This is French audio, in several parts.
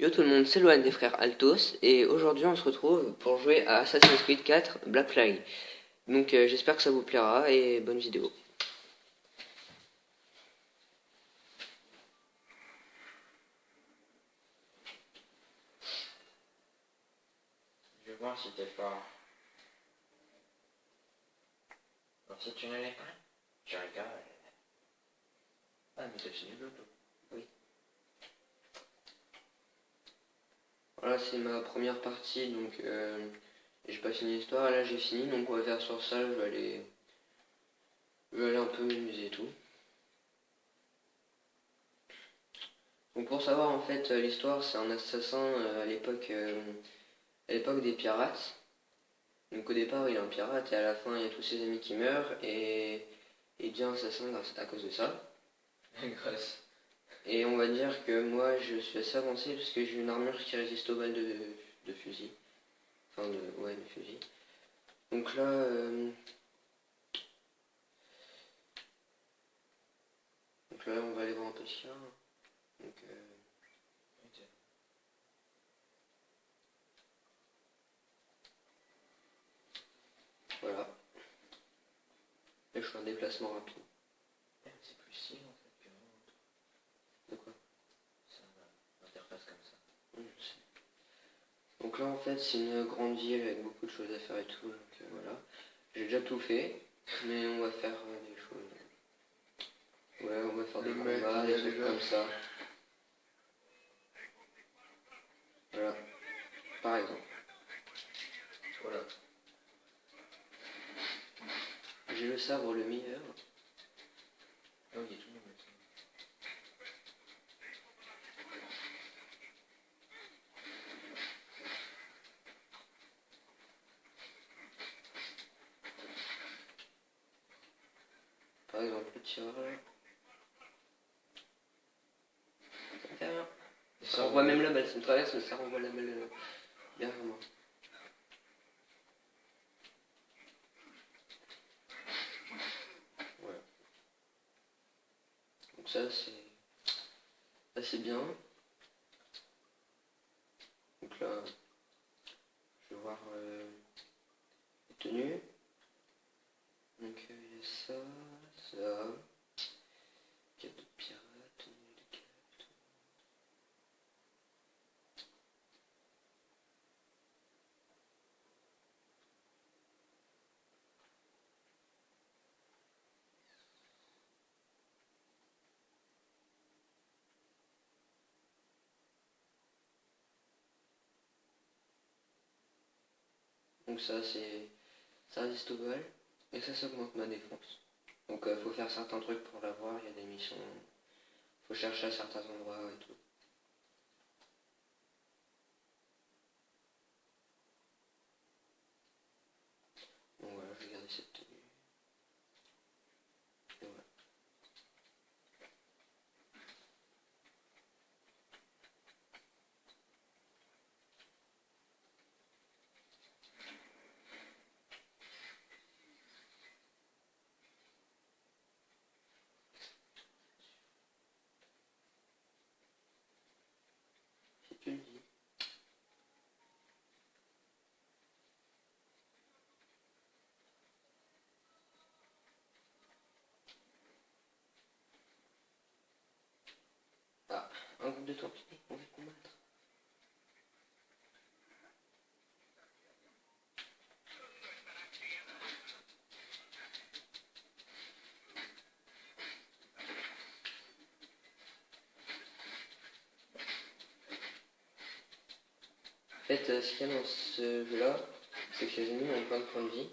Yo tout le monde, c'est Loan des frères Altos et aujourd'hui on se retrouve pour jouer à Assassin's Creed 4 Black Flag. Donc j'espère que ça vous plaira et bonne vidéo. Je vais voir si t'es fort. Alors si tu ne l'es pas, je rigole. Ah mais t'as fini l'auto. Oui. Voilà, c'est ma première partie, donc j'ai pas fini l'histoire. Là j'ai fini, donc on va faire sur ça. Je vais aller un peu m'amuser et tout. Donc pour savoir en fait l'histoire, c'est un assassin à l'époque des pirates. Donc au départ il est un pirate et à la fin il y a tous ses amis qui meurent et il devient assassin à cause de ça. Grâce. Et on va dire que moi je suis assez avancé parce que j'ai une armure qui résiste aux balles de fusil. Enfin de fusil. Donc là on va aller voir un peu ce qu'il y a. Donc voilà. Là je fais un déplacement rapide. C'est plus si en fait que l'autre. De quoi? Ça m'interface comme ça. Donc là en fait c'est une grande ville avec beaucoup de choses à faire et tout. Donc voilà. J'ai déjà tout fait. Mais on va faire des choses. Ouais, on va faire des combats, des trucs comme ça. Voilà. Par exemple. Voilà. J'ai le sabre le meilleur. Ah oui, il y a tout le monde là-dessus. Par exemple le tirage. Ça fait rien. Ça renvoie même la balle, ça me traverse mais ça renvoie la balle derrière moi. Voilà. Donc ça c'est bien. Donc là je vais voir les tenues. Donc il y a ça. Cap de pirate, tenue de cap. Donc ça résiste aux balles. Et ça augmente ma défense. Donc faut faire certains trucs pour l'avoir, il y a des missions. Faut chercher à certains endroits et tout. Donc voilà, je vais garder cette tenue. Et voilà. Si tu le dis. Ah, un groupe de torpilles, on va combattre. En fait, ce qu'il y a dans ce jeu-là, c'est que les ennemis ont plein de points de vie.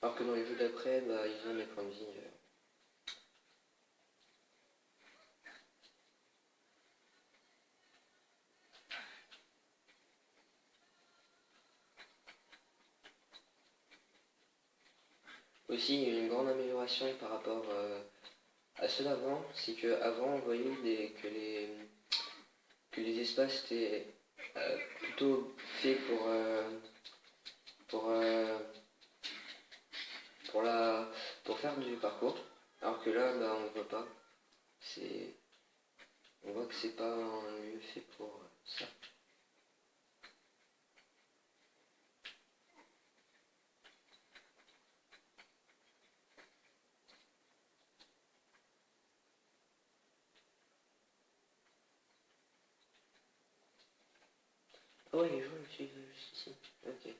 Alors que dans les jeux d'après, bah, ils ont des points de vie. Aussi, il y a une grande amélioration par rapport à ceux d'avant, c'est qu'avant on voyait que les espaces étaient plutôt faits pour, euh, pour faire du parcours, alors que là bah, on ne voit pas. On voit que c'est pas un lieu fait pour ça. Ah ouais, les joueurs, je suis juste ici. Ok.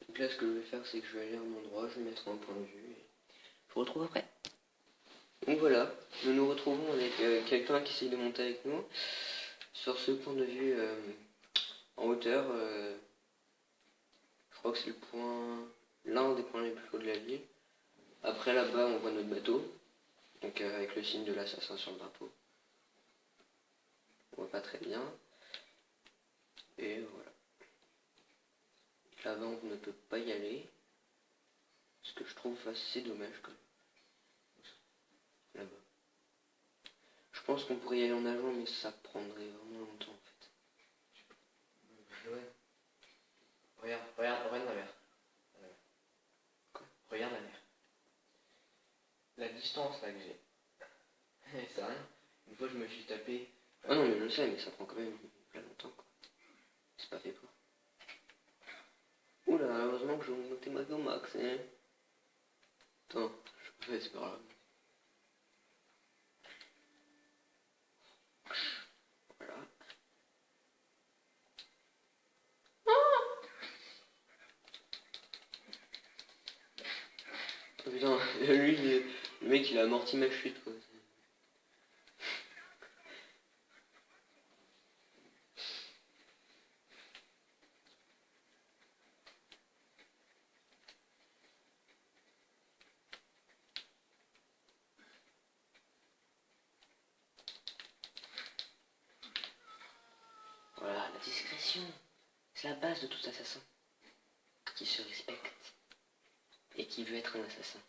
Donc là, ce que je vais faire, c'est que je vais aller à un endroit, je vais mettre un point de vue et je vous retrouve après. Donc voilà, nous nous retrouvons avec quelqu'un qui essaye de monter avec nous sur ce point de vue en hauteur. Je crois que c'est l'un des points les plus hauts de la ville. Après là-bas, on voit notre bateau, donc avec le signe de l'assassin sur le drapeau. On voit pas très bien. Et voilà. Là-bas, on ne peut pas y aller. Ce que je trouve assez dommage quand même. Là-bas. Je pense qu'on pourrait y aller en nageant, mais ça prendrait vraiment longtemps en fait. Ouais. Regarde la mer. Quoi? Regarde la mer. La distance là que j'ai. C'est rien. Une fois je me suis tapé. Ah non, mais je le sais, mais ça prend quand même très longtemps quoi. C'est pas fait pour. Oula, heureusement que je vais monter ma go max, hein. Attends, je fais, c'est pas grave. Voilà. Oh, putain, lui, le mec il a amorti ma chute quoi. Voilà, la discrétion, c'est la base de tout assassin qui se respecte et qui veut être un assassin.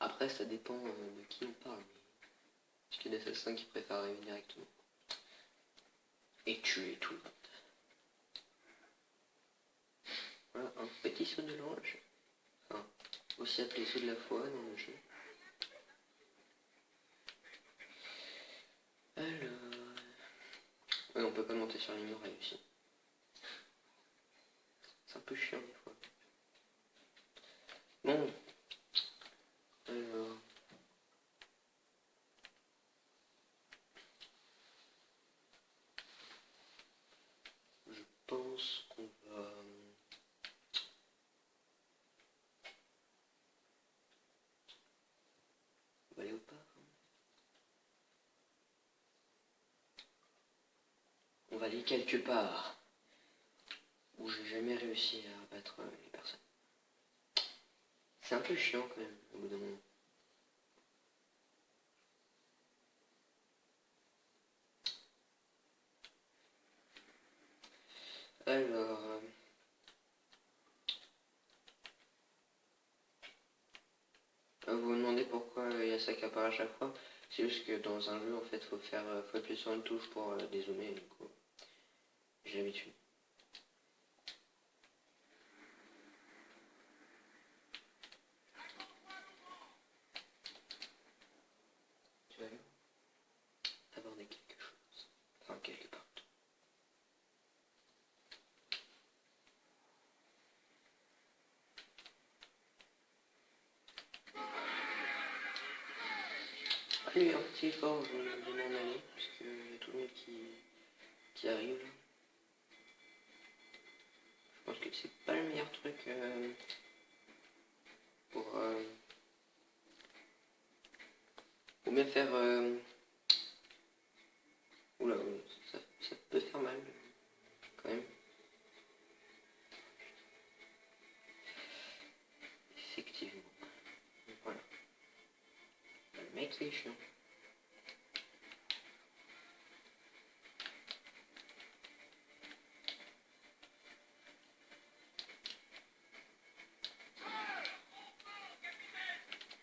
Après, ça dépend de qui on parle. Parce qu'il y a des assassins qui préfèrent arriver directement et tuer tout le monde. Voilà, un petit saut de l'ange, enfin, aussi appelé saut de la foi dans le jeu. Alors... Ouais, on peut pas monter sur les murailles aussi. C'est un peu chiant des fois. Bon. Alors... Je pense qu'on va... On va aller au parc. On va aller quelque part où j'ai jamais réussi à abattre les personnes. C'est un peu chiant quand même, au bout d'un moment. Alors... vous vous demandez pourquoi il y a ça qui apparaît à chaque fois. C'est juste que dans un jeu, en fait, faut appuyer sur une touche pour dézoomer, du coup, j'ai l'habitude. Tu vas aborder quelque chose. Enfin, quelque part. Allez, un petit effort, je vais m'en aller, parce qu'il y a tout le monde qui arrive. Je pense que c'est pas le meilleur truc pour bien faire... Oula, oui, ça peut faire mal, quand même. Effectivement. Voilà. Le mec, il est chiant.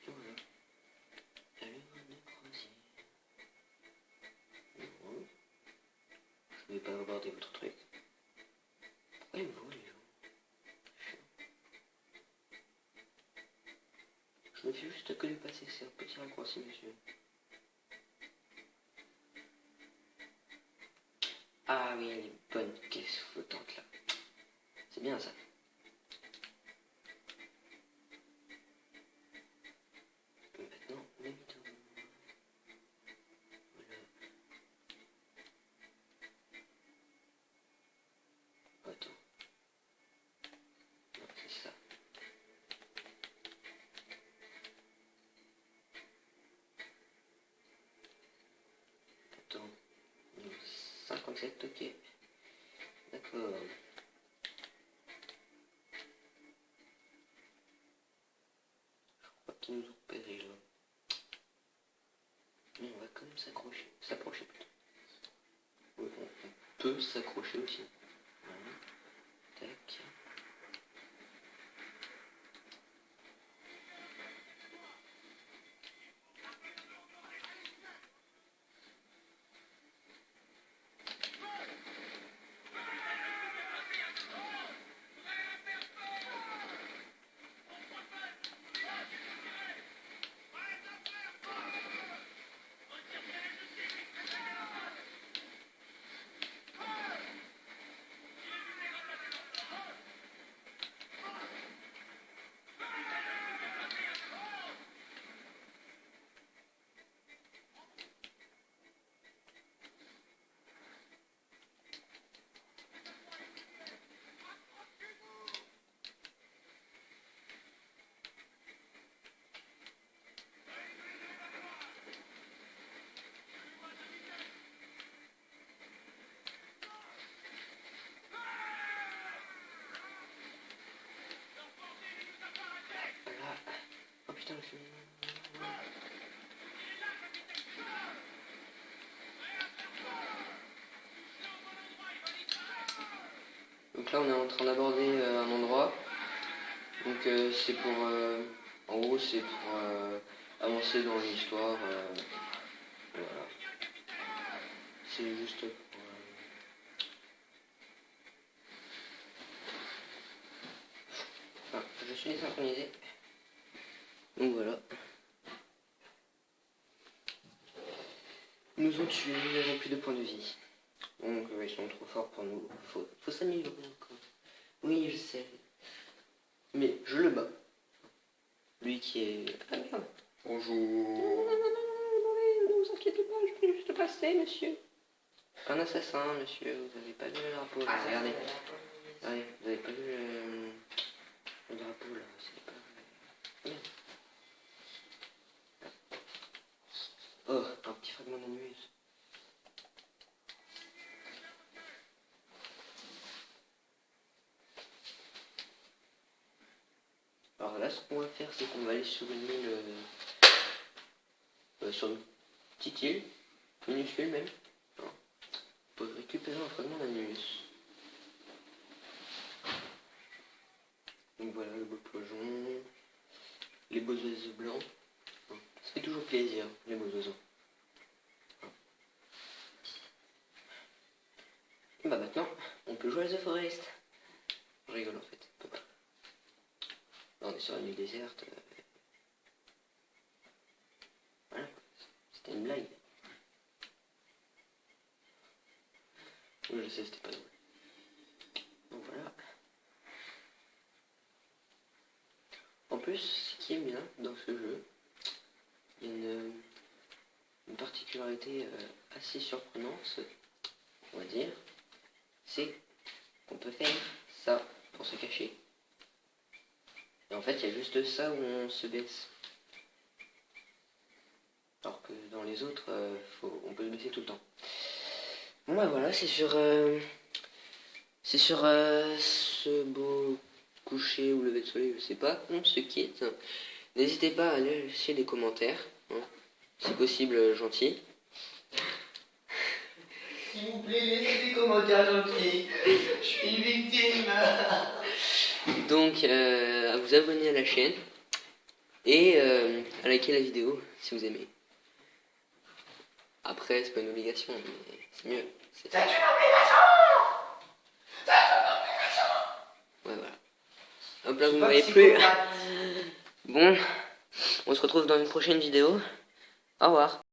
Et voilà. Allez, on est croisé. Bon. Je vais pas aborder votre truc. Pourquoi ils me voient, les gens? Je me fais juste que de passer, c'est un petit raccourci, monsieur. Ah oui, elle est bonne caisse flottante là. C'est bien ça. Maintenant, demi-tour. Voilà. Attends. Non, c'est ça. Attends. 57, ok. D'accord. Je crois qu'ils nous ont repérés là. Mais on va quand même s'approcher plutôt. Oui, on peut s'accrocher aussi. Voilà. Tac. Oh putain, le film. Donc là, on est en train d'aborder un endroit. Donc c'est pour... en gros, c'est pour avancer dans l'histoire. Voilà. C'est juste pour... Enfin, je suis désynchronisé. Donc voilà. Ils nous ont tués, nous n'avons plus de points de vie. Donc ils sont trop forts pour nous. Faut s'améliorer encore. Oui, je sais. Mais je le bats. Lui qui est... Ah merde. Bonjour. Ne vous inquiétez pas, je vais juste passer, monsieur. Un assassin, monsieur. Vous avez pas vu le drapeau là. Regardez. Ouais, vous avez pas vu le drapeau là. C'est pas... Merde. Oh, un petit fragment d'anus. Alors là, ce qu'on va faire, c'est qu'on va aller sur une île, sur une petite île, minuscule même, pour récupérer un fragment d'anus. Donc voilà, le beau plongeon, les beaux oiseaux blancs. Ça fait toujours plaisir, les beaux oiseaux. Et bah maintenant, on peut jouer à The Forest. Je rigole en fait, on peut pas. Là, on est sur une île déserte. Voilà, c'était une blague. Oui, je sais, c'était pas drôle. Donc voilà. En plus, ce qui est bien dans ce jeu, il y a une particularité assez surprenante, on va dire, c'est qu'on peut faire ça pour se cacher. Et en fait, il y a juste ça où on se baisse. Alors que dans les autres, on peut se baisser tout le temps. Bon bah voilà, c'est sur ce beau coucher ou lever de soleil, je sais pas, on se quitte. N'hésitez pas à laisser des commentaires, hein, si possible gentil. S'il vous plaît, laissez des commentaires gentils. Je suis une victime. Donc, à vous abonner à la chaîne et à liker la vidéo si vous aimez. Après, c'est pas une obligation, mais c'est mieux. C'est une obligation. C'est une obligation. Ouais, voilà. Hop là, vous ne voyez plus. Bon, On se retrouve dans une prochaine vidéo. Au revoir.